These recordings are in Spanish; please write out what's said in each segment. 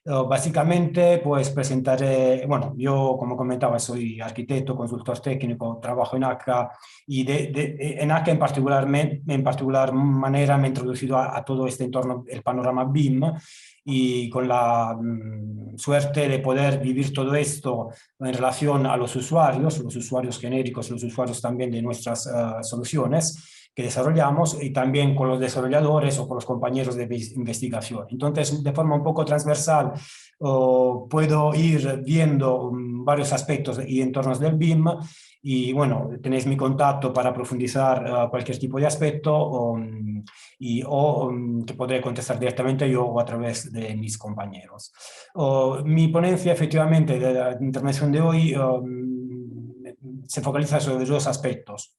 Básicamente, pues presentaré, bueno, yo como comentaba, soy arquitecto, consultor técnico, trabajo en ACA y en ACA en particular manera me he introducido a todo este entorno, el panorama BIM, y con la suerte de poder vivir todo esto en relación a los usuarios genéricos, los usuarios también de nuestras soluciones que desarrollamos y también con los desarrolladores o con los compañeros de investigación. Entonces, de forma un poco transversal, puedo ir viendo varios aspectos y entornos del BIM y bueno, tenéis mi contacto para profundizar cualquier tipo de aspecto que podré contestar directamente yo o a través de mis compañeros. Mi ponencia, efectivamente, de la intervención de hoy se focaliza sobre dos aspectos.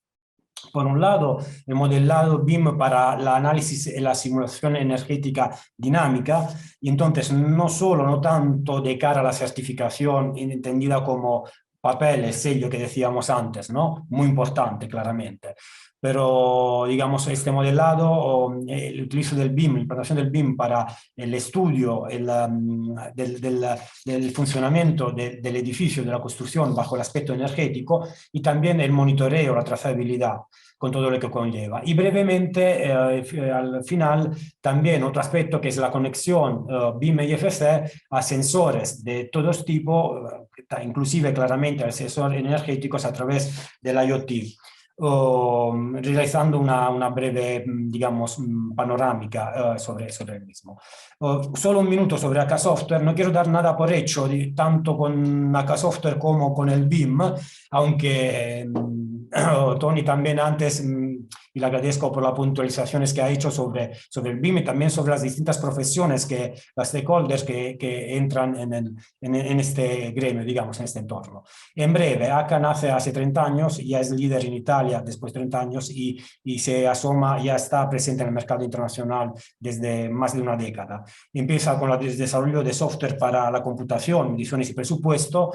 Por un lado, el modelado BIM para el análisis y la simulación energética dinámica, y entonces no solo, no tanto de cara a la certificación entendida como papel, el sello que decíamos antes, ¿no? Muy importante, claramente. Pero, digamos, este modelado, el utilizo del BIM, la implantación del BIM para el estudio del funcionamiento del edificio, de la construcción bajo el aspecto energético y también el monitoreo, la trazabilidad con todo lo que conlleva. Y brevemente, al final, también otro aspecto que es la conexión BIM y IFC a sensores de todos tipos, inclusive claramente a sensores energéticos a través del IoT. Realizando una breve, digamos, panorámica sobre el mismo. Solo un minuto sobre AK Software. No quiero dar nada por hecho, tanto con AK Software como con el BIM, aunque Tony también antes, y le agradezco por las puntualizaciones que ha hecho sobre el BIM y también sobre las distintas profesiones, las stakeholders que entran en este gremio, digamos, en este entorno. En breve, ACA nace hace 30 años, ya es líder en Italia después de 30 años y se asoma, ya está presente en el mercado internacional desde más de una década. Empieza con el desarrollo de software para la computación, mediciones y presupuesto,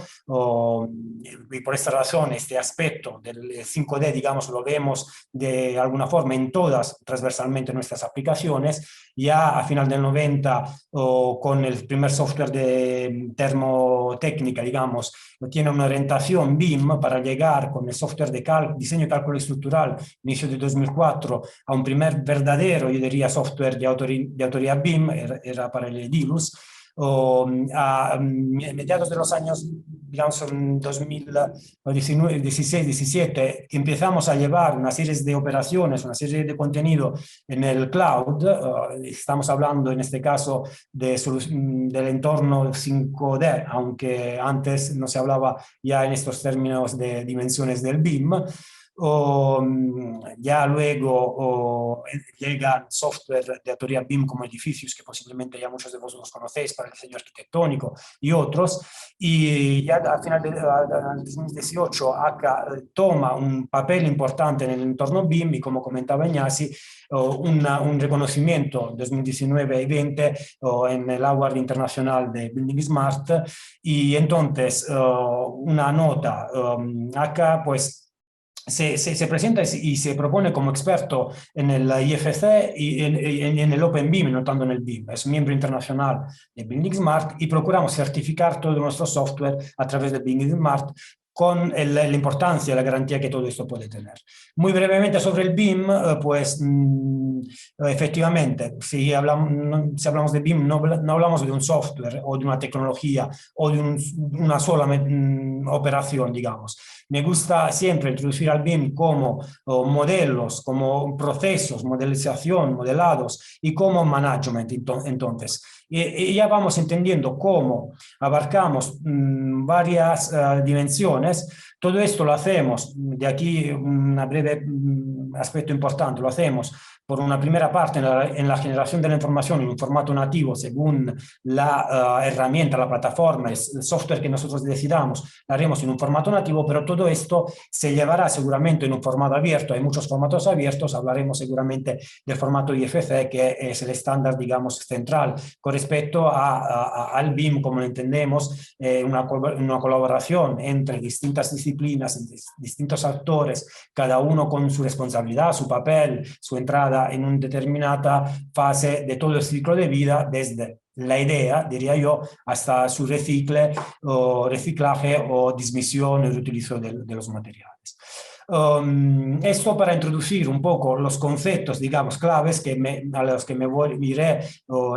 y por esta razón este aspecto del 5D, digamos, lo vemos de alguna forma en todas, transversalmente, nuestras aplicaciones. Ya a final del 90, con el primer software de termotécnica, digamos, tiene una orientación BIM para llegar con el software de diseño y cálculo estructural, inicio de 2004, a un primer verdadero, yo diría, software de autoría BIM, era para el Edilus. A mediados de los años, digamos, en 2016-17, empezamos a llevar una serie de operaciones, una serie de contenido en el cloud. Estamos hablando en este caso del entorno 5D, aunque antes no se hablaba ya en estos términos de dimensiones del BIM. Ya luego llega software de autoría BIM como edificios, que posiblemente ya muchos de vosotros conocéis para el diseño arquitectónico y otros, y ya al final del 2018 ACA toma un papel importante en el entorno BIM y, como comentaba Ignasi, un reconocimiento 2019 y 20 en el Award Internacional de Building Smart, y entonces una nota, ACA pues se presenta y se propone como experto en el IFC y en el Open BIM, notando en el BIM. Es miembro internacional de Building Smart y procuramos certificar todo nuestro software a través de Building Smart, con la importancia y la garantía que todo esto puede tener. Muy brevemente sobre el BIM, pues efectivamente, si hablamos de BIM, no hablamos de un software o de una tecnología o de una sola operación, digamos. Me gusta siempre introducir al BIM como modelos, como procesos, modelización, modelados y como management. Entonces, y ya vamos entendiendo cómo abarcamos varias dimensiones. Todo esto lo hacemos, de aquí un breve aspecto importante, lo hacemos por una primera parte en la generación de la información en un formato nativo según la herramienta, la plataforma, el software que nosotros decidamos, lo haremos en un formato nativo, pero todo esto se llevará seguramente en un formato abierto. Hay muchos formatos abiertos, hablaremos seguramente del formato IFC, que es el estándar, digamos, central con respecto al BIM, como lo entendemos, una colaboración entre distintas disciplinas, distintos actores, cada uno con su responsabilidad responsabilidad, su papel, su entrada en una determinada fase de todo el ciclo de vida, desde la idea, diría yo, hasta su reciclaje o dismisión y reutilizo de los materiales. Esto para introducir un poco los conceptos, digamos, claves a los que me iré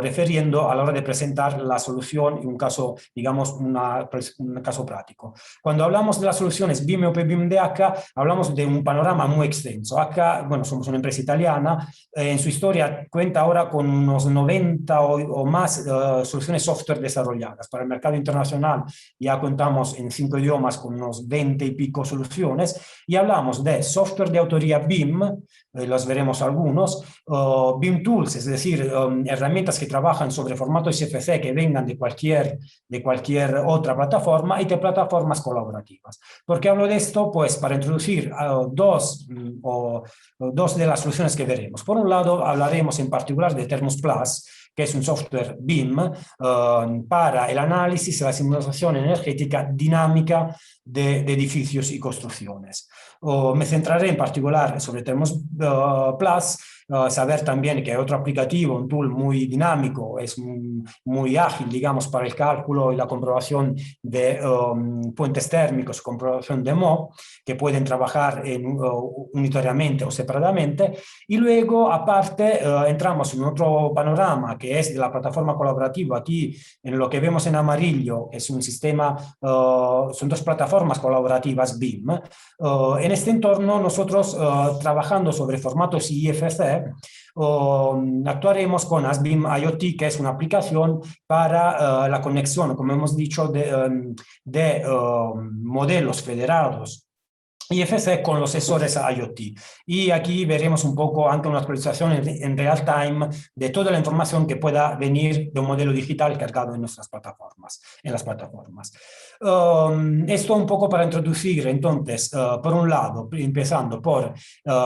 refiriendo a la hora de presentar la solución en un caso, digamos, un caso práctico. Cuando hablamos de las soluciones BIM o PBIM de ACCA, hablamos de un panorama muy extenso. ACCA, bueno, somos una empresa italiana, en su historia cuenta ahora con unos 90 o más soluciones software desarrolladas. Para el mercado internacional ya contamos en 5 idiomas con unos 20 y pico soluciones, y hablamos de software de autoría BIM, los veremos algunos, BIM Tools, es decir, herramientas que trabajan sobre formatos CFC que vengan de cualquier otra plataforma, y de plataformas colaborativas. ¿Por qué hablo de esto? Pues para introducir dos de las soluciones que veremos. Por un lado, hablaremos en particular de Thermos Plus, que es un software BIM para el análisis y la simulación energética dinámica de edificios y construcciones. Me centraré en particular sobre Thermos Plus, saber también que hay otro aplicativo, un tool muy dinámico, es muy ágil, digamos, para el cálculo y la comprobación de puentes térmicos, comprobación de MO, que pueden trabajar unitariamente o separadamente. Y luego, aparte, entramos en otro panorama, que es de la plataforma colaborativa. Aquí, en lo que vemos en amarillo, es un sistema, son dos plataformas colaborativas BIM. En este entorno, nosotros, trabajando sobre formatos IFC, actuaremos con ASBIM IoT, que es una aplicación para la conexión, como hemos dicho, de modelos federados IFC con los sensores IoT. Y aquí veremos un poco anche una actualización en real time de toda la información que pueda venir de un modelo digital cargado en nuestras plataformas, esto un poco para introducir, entonces, por un lado, empezando por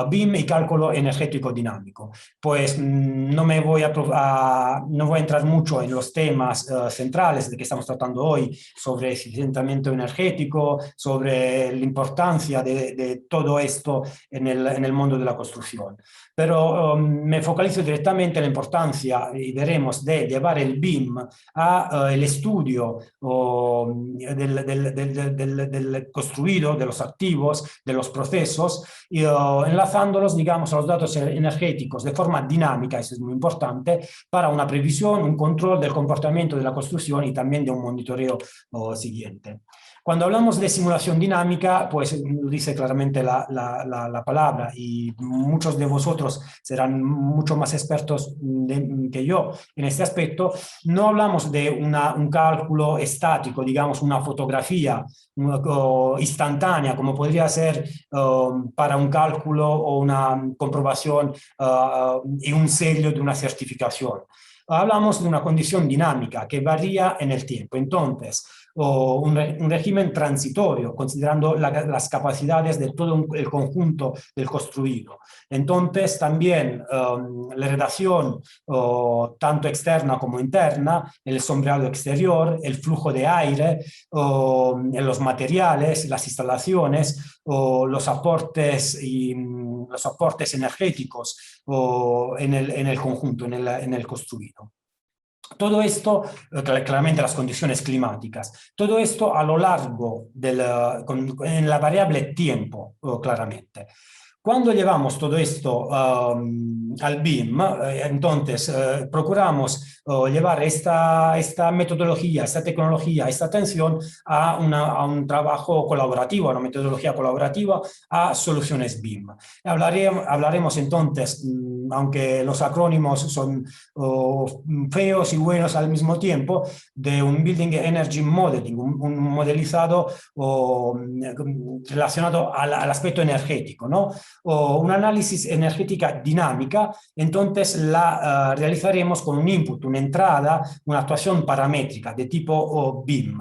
BIM y cálculo energético dinámico. Pues no voy a entrar mucho en los temas centrales de que estamos tratando hoy, sobre eficientamiento energético, sobre la importancia de todo esto en el mundo de la construcción. Pero me focalizo directamente en la importancia, y veremos, de llevar el BIM al estudio del construido, de los activos, de los procesos, y enlazándolos, digamos, a los datos energéticos de forma dinámica, eso es muy importante, para una previsión, un control del comportamiento de la construcción y también de un monitoreo siguiente. Cuando hablamos de simulación dinámica, pues lo dice claramente la palabra, y muchos de vosotros serán mucho más expertos que yo en este aspecto. No hablamos de un cálculo estático, digamos una fotografía instantánea, como podría ser para un cálculo o una comprobación y un sello de una certificación. Hablamos de una condición dinámica que varía en el tiempo. Entonces, un régimen transitorio, considerando las capacidades de todo el conjunto del construido. Entonces, también la redacción, tanto externa como interna, el sombreado exterior, el flujo de aire, los materiales, las instalaciones, los aportes energéticos en el conjunto, en el construido. Todo esto, claramente las condiciones climáticas, todo esto a lo largo en la variable tiempo, claramente. Cuando llevamos todo esto al BIM, entonces procuramos llevar esta metodología, esta tecnología, esta atención a un trabajo colaborativo, a una metodología colaborativa, a soluciones BIM. Hablaremos entonces, aunque los acrónimos son feos y buenos al mismo tiempo, de un Building Energy Modeling, un modelizado relacionado al aspecto energético, ¿no? O un análisis energética dinámica. Entonces la realizaremos con un input, una entrada, una actuación paramétrica de tipo BIM,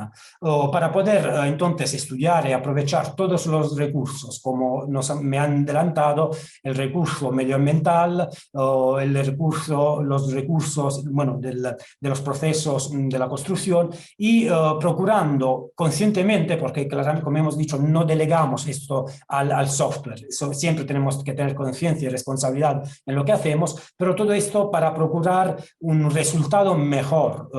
para poder entonces estudiar y aprovechar todos los recursos, como me han adelantado, el recurso medioambiental, los recursos, bueno, de los procesos de la construcción, y procurando conscientemente, porque claramente, como hemos dicho, no delegamos esto al software, siempre tenemos que tener conciencia y responsabilidad en lo que hacemos, pero todo esto para procurar un resultado mejor,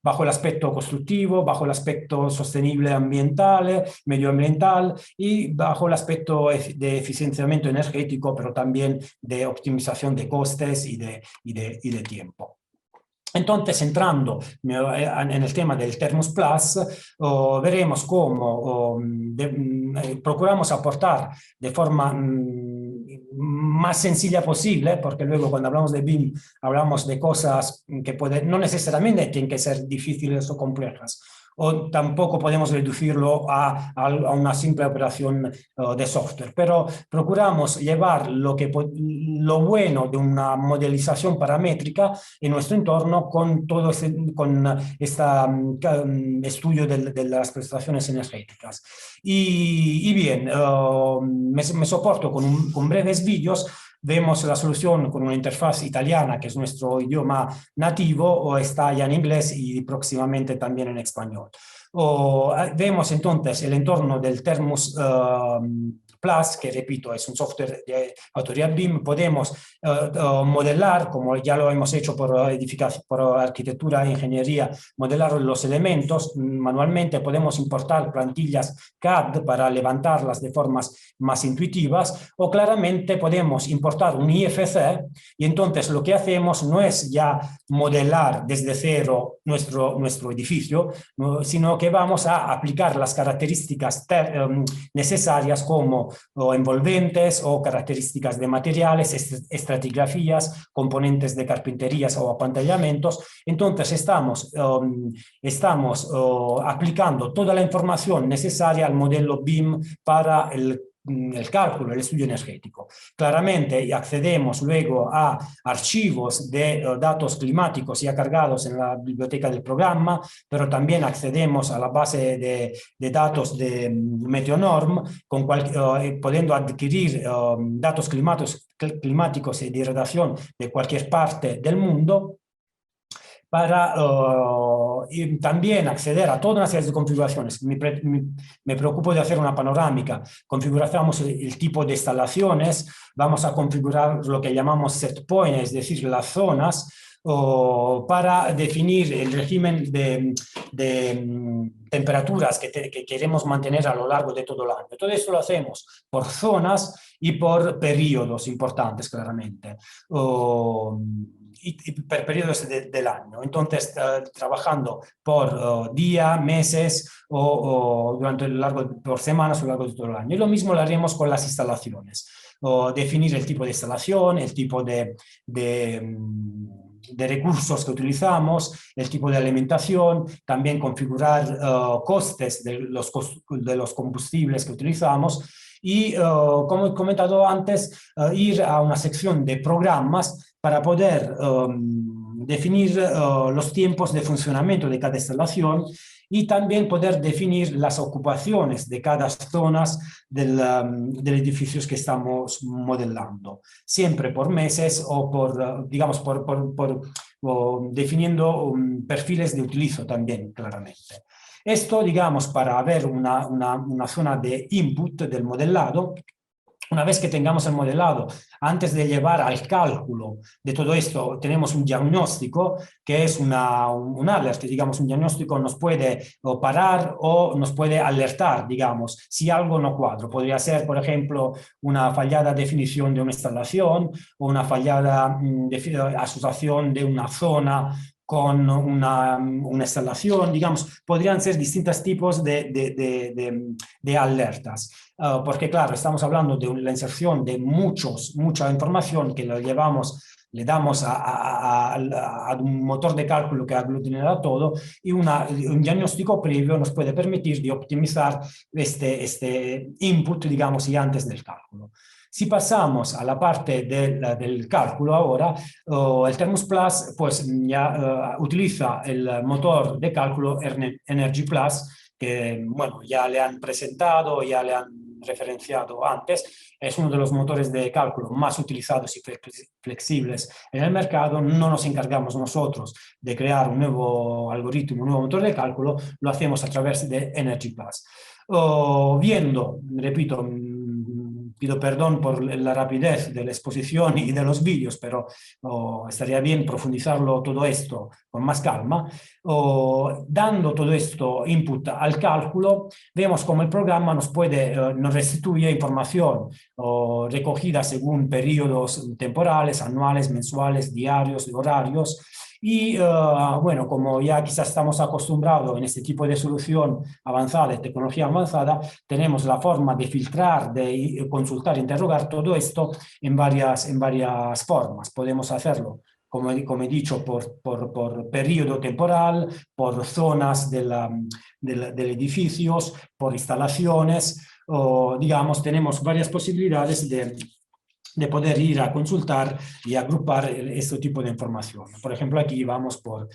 bajo el aspecto constructivo, bajo el aspecto sostenible ambiental, medioambiental y bajo el aspecto de eficienciamiento energético, pero también de optimización de costes y de tiempo. Entonces, entrando en el tema del Thermos Plus, veremos cómo procuramos aportar de forma más sencilla posible, porque luego cuando hablamos de BIM hablamos de cosas que no necesariamente tienen que ser difíciles o complejas, o tampoco podemos reducirlo a una simple operación de software, pero procuramos llevar lo bueno de una modelización paramétrica en nuestro entorno con todo este estudio de las prestaciones energéticas. Y bien, me soporto con breves vídeos. Vemos la solución con una interfaz italiana, que es nuestro idioma nativo, o está ya en inglés y próximamente también en español. Vemos entonces el entorno del Thermos Plus, que repito, es un software de autoría BIM. Podemos modelar, como ya lo hemos hecho por arquitectura e ingeniería, modelar los elementos manualmente. Podemos importar plantillas CAD para levantarlas de formas más intuitivas, o claramente podemos importar un IFC, y entonces lo que hacemos no es ya modelar desde cero nuestro edificio, sino que vamos a aplicar las características necesarias como envolventes o características de materiales, estratigrafías, componentes de carpinterías o apantallamientos. Entonces estamos aplicando toda la información necesaria al modelo BIM para el cálculo, el estudio energético. Claramente accedemos luego a archivos de datos climáticos ya cargados en la biblioteca del programa, pero también accedemos a la base de datos de Meteonorm, pudiendo adquirir datos climáticos y de irradiación de cualquier parte del mundo, para y también acceder a toda una serie de configuraciones. Me preocupo de hacer una panorámica. Configuramos el tipo de instalaciones, vamos a configurar lo que llamamos set point, es decir, las zonas, para definir el régimen de temperaturas que queremos mantener a lo largo de todo el año. Todo esto lo hacemos por zonas y por periodos importantes, claramente. Y por periodos del año. Entonces, trabajando por día, meses o durante por semanas a lo largo de todo el año. Y lo mismo lo haremos con las instalaciones. Definir el tipo de instalación, el tipo de recursos que utilizamos, el tipo de alimentación, también configurar costes de los combustibles que utilizamos. Y, como he comentado antes, ir a una sección de programas para poder definir los tiempos de funcionamiento de cada instalación y también poder definir las ocupaciones de cada zona del edificio que estamos modelando, siempre por meses o por, digamos, definiendo perfiles de utilizo también, claramente. Esto, digamos, para ver una zona de input del modelado. Una vez que tengamos el modelado, antes de llevar al cálculo de todo esto, tenemos un diagnóstico que es un alert, digamos, un diagnóstico nos puede parar o nos puede alertar, digamos, si algo no cuadra. Podría ser, por ejemplo, una fallada definición de una instalación o una fallada asociación de una zona con una instalación, digamos, podrían ser distintos tipos de alertas. Porque claro, estamos hablando de la inserción de mucha información que le damos a un motor de cálculo que aglutinará todo, y un diagnóstico previo nos puede permitir de optimizar este input, digamos, y antes del cálculo. Si pasamos a la parte del cálculo ahora, el Thermos Plus pues ya utiliza el motor de cálculo Energy Plus, que bueno, ya le han presentado, ya le han referenciado antes. Es uno de los motores de cálculo más utilizados y flexibles en el mercado. No nos encargamos nosotros de crear un nuevo algoritmo, un nuevo motor de cálculo, lo hacemos a través de Energy Plus. Viendo, repito, pido perdón por la rapidez de la exposición y de los vídeos, pero estaría bien profundizarlo todo esto con más calma. Dando todo esto input al cálculo, vemos cómo el programa nos restituye información recogida según periodos temporales, anuales, mensuales, diarios, horarios. Y bueno, como ya quizás estamos acostumbrados en este tipo de solución avanzada, de tecnología avanzada, tenemos la forma de filtrar, de consultar, interrogar todo esto en varias formas. Podemos hacerlo, como he dicho, por periodo temporal, por zonas del edificios, por instalaciones, o digamos, tenemos varias posibilidades de poder ir a consultar y agrupar este tipo de información. Por ejemplo, aquí vamos por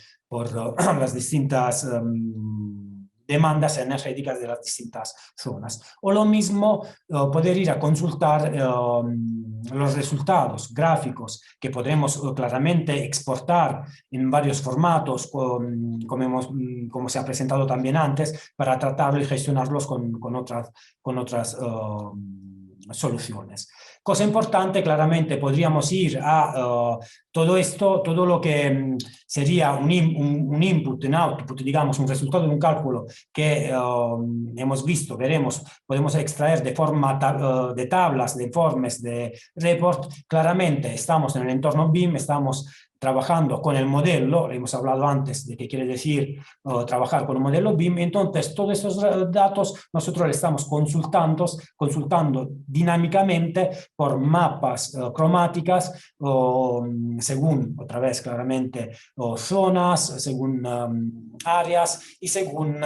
las distintas demandas energéticas de las distintas zonas. O lo mismo, poder ir a consultar los resultados gráficos que podremos claramente exportar en varios formatos, como se ha presentado también antes, para tratarlo y gestionarlos con otras soluciones. Cosa importante, claramente podríamos ir a todo esto, todo lo que sería un input, un output, digamos, un resultado de un cálculo que hemos visto, veremos, podemos extraer de forma de tablas, de informes, de report. Claramente estamos en el entorno BIM, estamos trabajando con el modelo, hemos hablado antes de qué quiere decir trabajar con un modelo BIM, entonces todos esos datos nosotros les estamos consultando dinámicamente por mapas cromáticas, según, otra vez claramente, zonas, según áreas y según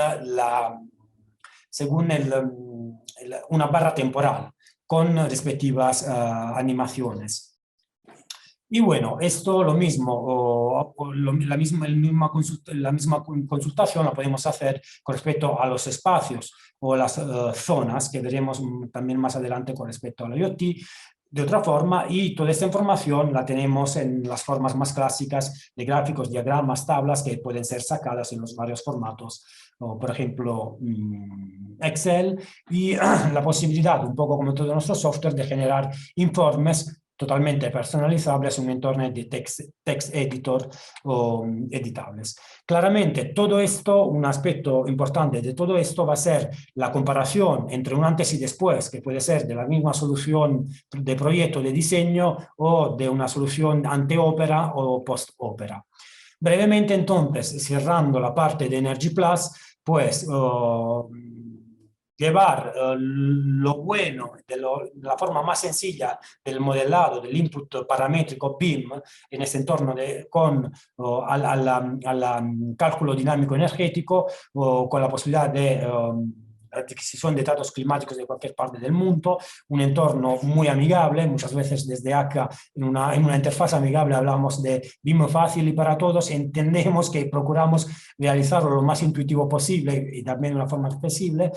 una barra temporal con respectivas animaciones. Y bueno, esto lo mismo, la misma consultación la podemos hacer con respecto a los espacios o las zonas que veremos también más adelante con respecto al IoT de otra forma, y toda esta información la tenemos en las formas más clásicas de gráficos, diagramas, tablas que pueden ser sacadas en los varios formatos, por ejemplo Excel, y la posibilidad, un poco como todo nuestro software, de generar informes totalmente personalizables en un entorno de text editor o editables. Claramente, todo esto, un aspecto importante de todo esto va a ser la comparación entre un antes y después, que puede ser de la misma solución de proyecto de diseño o de una solución ante-ópera o post-ópera. Brevemente, entonces, cerrando la parte de Energy Plus, pues llevar lo bueno, la forma más sencilla del modelado, del input paramétrico BIM en este entorno al cálculo dinámico energético, con la posibilidad de adquisición de datos climáticos de cualquier parte del mundo, un entorno muy amigable, muchas veces desde acá en una interfaz amigable hablamos de BIM fácil y para todos, entendemos que procuramos realizarlo lo más intuitivo posible y también de una forma accesible,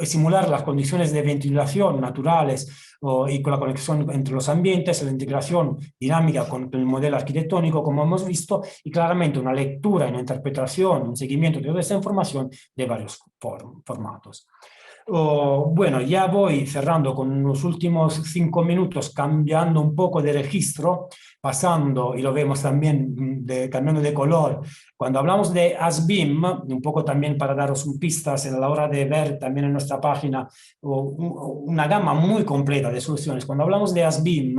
simular las condiciones de ventilación naturales y con la conexión entre los ambientes, la integración dinámica con el modelo arquitectónico, como hemos visto, y claramente una lectura, una interpretación, un seguimiento de toda esta información de varios formatos. Bueno, ya voy cerrando con los últimos 5 minutos, cambiando un poco de registro, pasando, y lo vemos también cambiando de color. Cuando hablamos de ASBIM, un poco también para daros pistas a la hora de ver también en nuestra página una gama muy completa de soluciones. Cuando hablamos de ASBIM,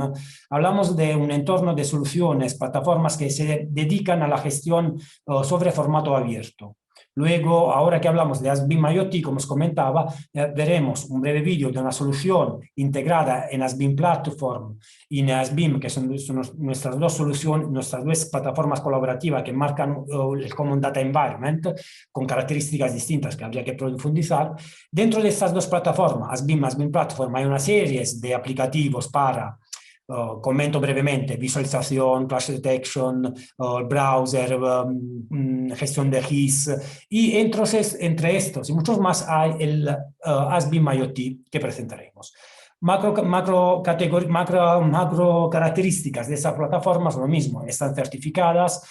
hablamos de un entorno de soluciones, plataformas que se dedican a la gestión sobre formato abierto. Luego, ahora que hablamos de ASBIM IoT, como os comentaba, veremos un breve vídeo de una solución integrada en ASBIM Platform y en ASBIM, que son nuestras dos soluciones, nuestras dos plataformas colaborativas que marcan el Common Data Environment, con características distintas que habría que profundizar. Dentro de estas dos plataformas, ASBIM Platform, hay una serie de aplicativos para comento brevemente: visualización, clash detection, browser, gestión de GIS, y entre estos y muchos más hay el ASBIM IoT que presentaremos. macro características de esas plataformas, lo mismo, están certificadas,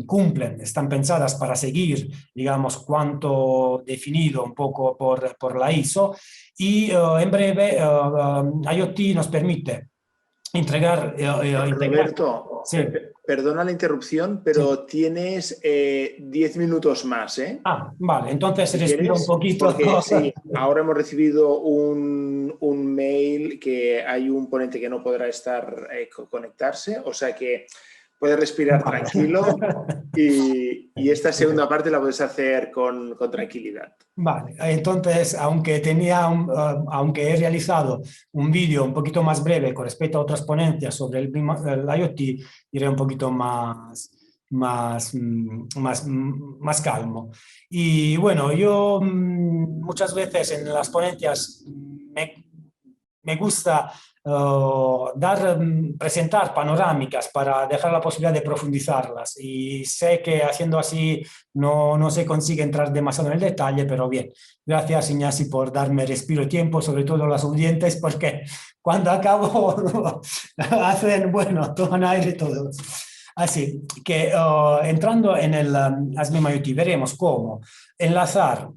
cumplen, están pensadas para seguir, digamos, cuanto definido un poco por la ISO, y en breve IoT nos permite entregar... Roberto, sí. perdona la interrupción, pero sí, tienes 10 minutos más, ¿eh? Ah, vale, entonces si respiro quieres, un poquito. Porque sí, ahora hemos recibido un mail que hay un ponente que no podrá conectarse, o sea que puedes respirar vale. Tranquilo y esta segunda parte la puedes hacer con tranquilidad. Vale, entonces, aunque he realizado un vídeo un poquito más breve con respecto a otras ponencias sobre el IoT, iré un poquito más calmo. Y bueno, yo muchas veces en las ponencias me gusta presentar panorámicas para dejar la posibilidad de profundizarlas, y sé que haciendo así no se consigue entrar demasiado en el detalle, pero bien, gracias Iñasi por darme respiro y tiempo, sobre todo los oyentes, porque cuando acabo hacen, bueno, toman aire todos. Así que entrando en el ASMEM IoT veremos cómo enlazar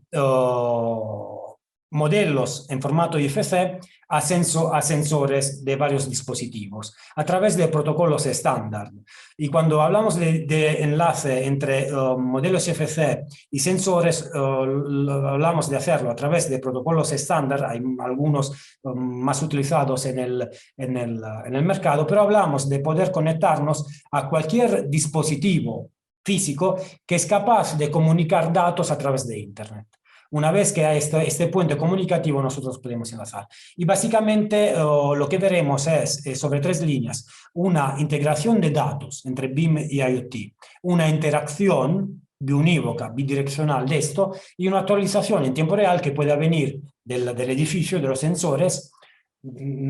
modelos en formato IFC a sensores de varios dispositivos a través de protocolos estándar. Y cuando hablamos de enlace entre modelos IFC y sensores, hablamos de hacerlo a través de protocolos estándar. Hay algunos más utilizados en el mercado, pero hablamos de poder conectarnos a cualquier dispositivo físico que es capaz de comunicar datos a través de Internet. Una vez que hay este puente comunicativo, nosotros podemos enlazar. Y básicamente lo que veremos es sobre 3 líneas: una integración de datos entre BIM y IoT, una interacción biunívoca, bidireccional de esto, y una actualización en tiempo real que pueda venir del edificio, de los sensores,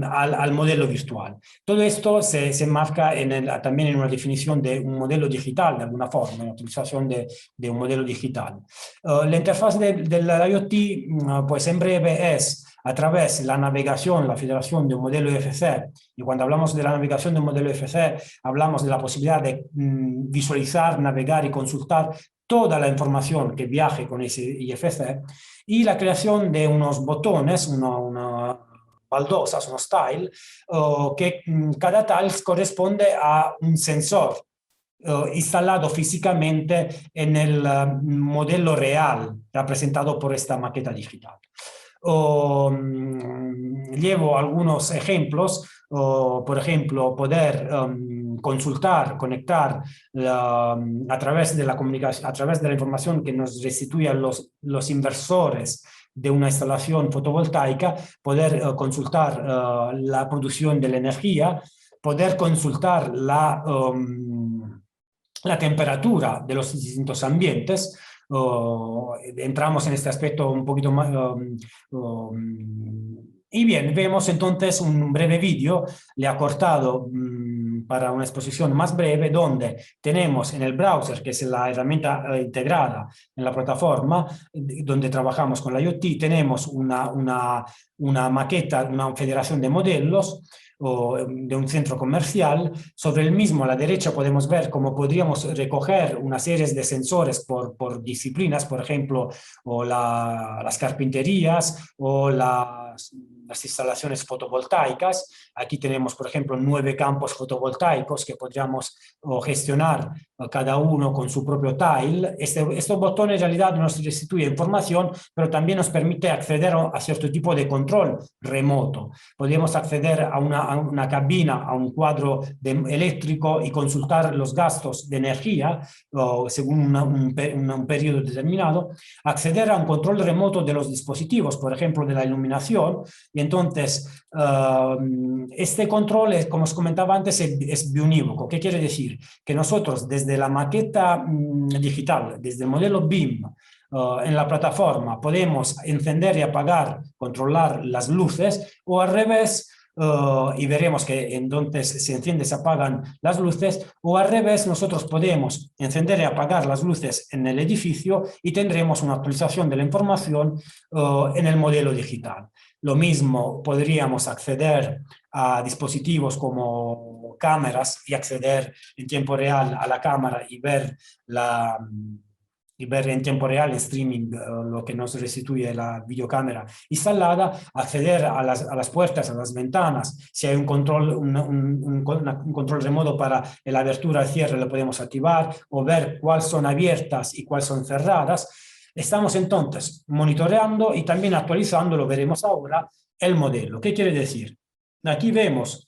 al modelo virtual. Todo esto se enmarca también en una definición de un modelo digital, de alguna forma, una utilización de un modelo digital. La interfaz del IoT, pues en breve, es a través de la navegación, la federación de un modelo IFC. Y cuando hablamos de la navegación de un modelo IFC, hablamos de la posibilidad de visualizar, navegar y consultar toda la información que viaje con ese IFC, y la creación de unos botones, una baldosas, unos tile, que cada tile corresponde a un sensor instalado físicamente en el modelo real representado por esta maqueta digital. Llevo algunos ejemplos, por ejemplo, poder consultar, conectar a través de la comunicación, a través de la información que nos restituyen los inversores de una instalación fotovoltaica, poder consultar la producción de la energía, poder consultar la temperatura de los distintos ambientes. Entramos en este aspecto un poquito más. Y bien, vemos entonces un breve vídeo, le he acortado para una exposición más breve, donde tenemos en el browser, que es la herramienta integrada en la plataforma, donde trabajamos con la IoT, tenemos una maqueta, una federación de modelos, o de un centro comercial. Sobre el mismo, a la derecha, podemos ver cómo podríamos recoger una serie de sensores por disciplinas, por ejemplo, o las carpinterías o las instalaciones fotovoltaicas. Aquí tenemos, por ejemplo, 9 campos fotovoltaicos que podríamos gestionar cada uno con su propio tile. Estos botones en realidad nos restituyen información, pero también nos permite acceder a cierto tipo de control remoto. Podemos acceder a una cabina, a un cuadro eléctrico, y consultar los gastos de energía según un periodo determinado, acceder a un control remoto de los dispositivos, por ejemplo, de la iluminación. Y entonces, este control, como os comentaba antes, es biunívoco. ¿Qué quiere decir? Que nosotros, desde la maqueta digital, desde el modelo BIM, en la plataforma, podemos encender y apagar, controlar las luces, o al revés, y veremos que entonces se enciende y se apagan las luces, o al revés, nosotros podemos encender y apagar las luces en el edificio y tendremos una actualización de la información en el modelo digital. Lo mismo podríamos acceder a dispositivos como cámaras y acceder en tiempo real a la cámara y ver en tiempo real en streaming lo que nos restituye la videocámara instalada, acceder a las puertas, a las ventanas, si hay un control, un control remoto para la abertura y cierre lo podemos activar, o ver cuáles son abiertas y cuáles son cerradas. Estamos entonces monitoreando y también actualizando, lo veremos ahora, el modelo. ¿Qué quiere decir? Aquí vemos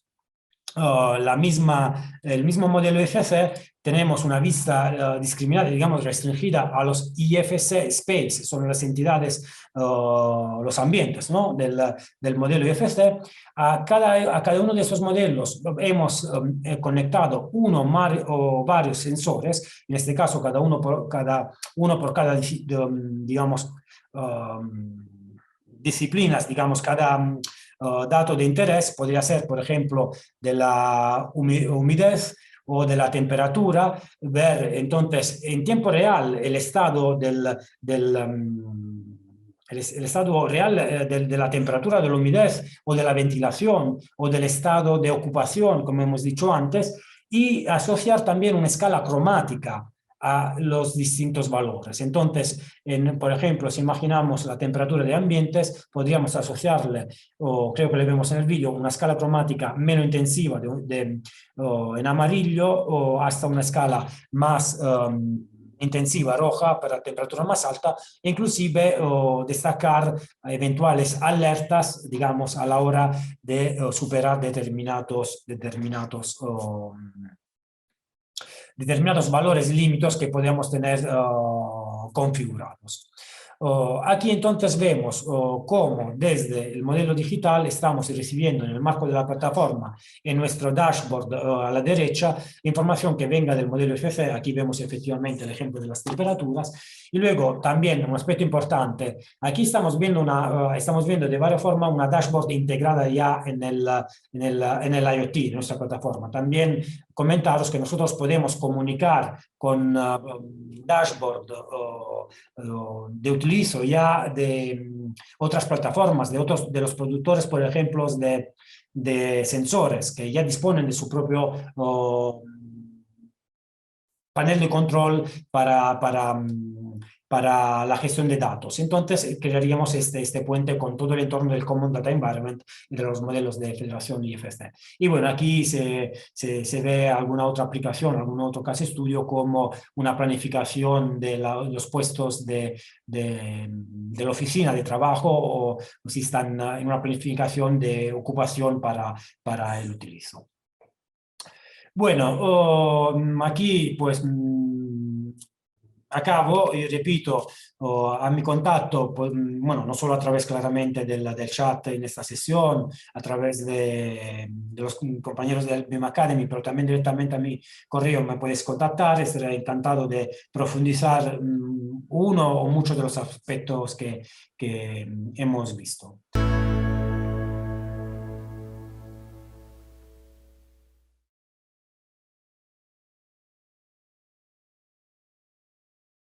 el mismo modelo IFC, tenemos una vista discriminada, digamos, restringida a los IFC Space, son las entidades, los ambientes, ¿no? del modelo IFC. A cada uno de esos modelos hemos conectado uno o varios sensores, en este caso cada uno por cada digamos, disciplinas, digamos, cada dato de interés podría ser, por ejemplo, de la humedad o de la temperatura, ver entonces en tiempo real el estado el estado real de la temperatura, de la humedad o de la ventilación o del estado de ocupación, como hemos dicho antes, y asociar también una escala cromática a los distintos valores. Entonces, por ejemplo, si imaginamos la temperatura de ambientes, podríamos asociarle, o creo que le vemos en el vídeo, una escala cromática menos intensiva en amarillo, o hasta una escala más intensiva, roja, para temperatura más alta, inclusive destacar eventuales alertas, digamos, a la hora de superar determinados valores límites que podemos tener configurados. Aquí entonces vemos cómo desde el modelo digital estamos recibiendo en el marco de la plataforma en nuestro dashboard a la derecha información que venga del modelo IFC. Aquí vemos efectivamente el ejemplo de las temperaturas. Y luego también un aspecto importante, aquí estamos viendo de varias formas una dashboard integrada ya en el IoT, en nuestra plataforma. También comentaros que nosotros podemos comunicar con dashboard de utilizo ya de otras plataformas, de los productores, por ejemplo, de sensores que ya disponen de su propio panel de control para la gestión de datos. Entonces, crearíamos este puente con todo el entorno del Common Data Environment y de los modelos de federación IFC. Y bueno, aquí se ve alguna otra aplicación, algún otro caso estudio, como una planificación de los puestos de la oficina de trabajo, o si están en una planificación de ocupación para el utilizo. Bueno, aquí pues acabo y repito a mi contacto, pues, bueno, no solo a través claramente del chat en esta sesión, a través de los compañeros del BIM Academy, pero también directamente a mi correo me puedes contactar. Estaré encantado de profundizar uno o muchos de los aspectos que hemos visto.